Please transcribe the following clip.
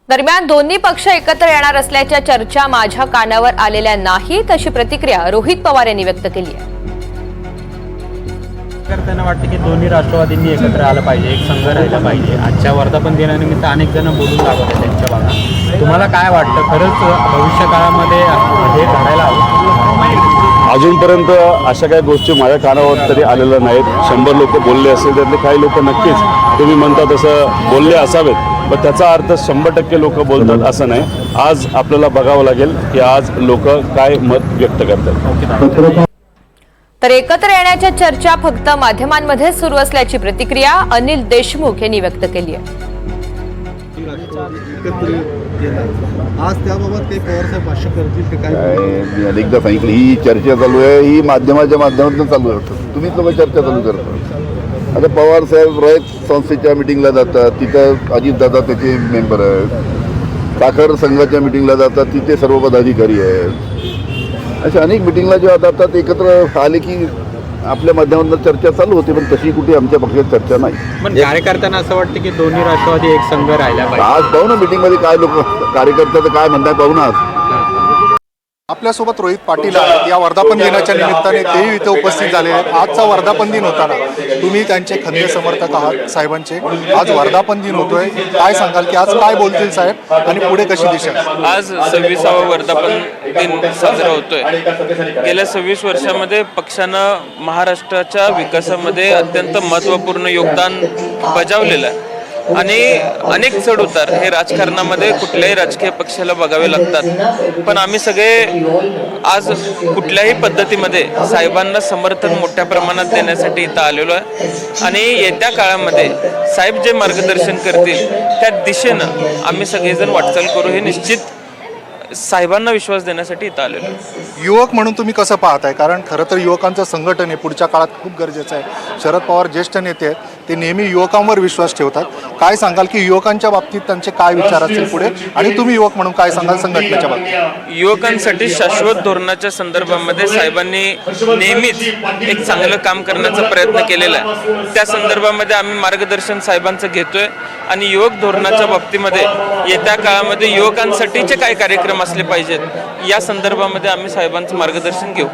दरम्यान दोन्ही पक्ष एकत्र येणार असल्याच्या चर्चा माझ्या कानावर आलेल्या नाहीत अशी प्रतिक्रिया रोहित पवार यांनी व्यक्त केली आहे। त्यांना वाटतं की दोन्ही राष्ट्रवादींनी एकत्र आलं पाहिजे, एक संघ राहिला पाहिजे। आजच्या वर्धापन दिनानिमित्त अनेक जण बोलून लागत आहेत त्यांच्या भागात। तुम्हाला काय वाटतं, खरंच भविष्य काळामध्ये हे घडायला हवं? अजूनपर्यंत अशा काही गोष्टी माझ्या कानावर तरी आलेल्या नाहीत। 100 लोक बोलले असेल त्यातले काही लोक नक्कीच तुम्ही म्हणता तसं बोलले असावेत, पण त्याचा अर्थ 100% लोक बोलतात असं नाही। आज आपल्याला बघावं लागेल की आज लोक काय मत व्यक्त करतात। तर एकत्र येण्याच्या चर्चा फक्त माध्यमांमध्ये सुरू असल्याची प्रतिक्रिया अनिल देशमुख यांनी व्यक्त केली आहे। आज त्याबाबत काही पवार साहेब भाष्य करतील ते काय? मी अनेकदा सांगितलं, ही चर्चा चालू आहे, ही माध्यमाच्या माध्यमातून चालू आहे। तुम्हीच लोक चर्चा चालू करता। आता पवार साहेब रयत संस्थेच्या मिटिंगला जातात, तिथं अजितदादा त्याचे मेंबर आहेत। साखर संघाच्या मिटिंगला जातात, तिथे सर्व पदाधिकारी आहेत। अशा अनेक मिटिंगला जेव्हा जातात एकत्र आले की आपल्या माध्यमातून चर्चा चालू होते, पण तशी कुठे आमच्या पक्षात चर्चा नाही। पण कार्यकर्त्यांना असं वाटतं की दोन्ही राष्ट्रवादी एक संघ राहिला पाहिजे। आज पाहू ना मीटिंगमध्ये काय लोक कार्यकर्त्याचं काय म्हणतात, पाहू ना आज। आपल्यासोबत रोहित पाटील आहेत। या वर्धापन दिनाच्या निमित्ताने तेही इथे उपस्थित झाले आहेत। आजचा वर्धापन दिन होताना तुम्ही त्यांचे खंदे समर्थक आहात साहेबांचे। आज वर्धापन दिन होतोय, काय सांगाल की आज काय बोलतील साहेब आणि पुढे कशी दिशा? आज 26वा वर्धापन दिन साजरा होतोय। गेल्या 26 वर्षामध्ये पक्षानं महाराष्ट्राच्या विकासामध्ये अत्यंत महत्त्वपूर्ण योगदान बजावलेलं आहे आणि अनेक चढ उतार हे राजकारणामध्ये कुठल्याही राजकीय पक्षाला बघावे लागतात, पण आम्ही सगळे आज कुठल्याही पद्धतीमध्ये साहेबांना समर्थन मोठ्या प्रमाणात देण्यासाठी इथं आलेलो आहे आणि येत्या काळामध्ये साहेब जे मार्गदर्शन करतील त्या दिशेनं आम्ही सगळेजण वाटचाल करू हे निश्चित साहेबांना विश्वास देण्यासाठी इथं आलेलो आहे। युवक म्हणून तुम्ही कसं पाहताय? कारण खरं तर युवकांचं संघटन हे पुढच्या काळात खूप गरजेचं आहे। शरद पवार ज्येष्ठ नेते आहेत, ते नेहमी युवकांवर विश्वास ठेवतात। काय सांगाल की युवकांच्या बाबतीत त्यांचे काय विचार असतील पुढे, आणि तुम्ही युवक म्हणून काय सांगाल संघटनेच्या बाबतीत? युवकांसाठी शाश्वत धोरणाच्या संदर्भामध्ये साहेबांनी नेहमीच एक चांगलं काम करण्याचा प्रयत्न केलेला आहे। त्या संदर्भामध्ये आम्ही मार्गदर्शन साहेबांचं घेतोय आणि युवक धोरणाच्या बाबतीमध्ये येत्या काळामध्ये युवकांसाठीचे काय कार्यक्रम असले पाहिजेत या संदर्भामध्ये आम्ही साहेबांचं मार्गदर्शन घेऊ।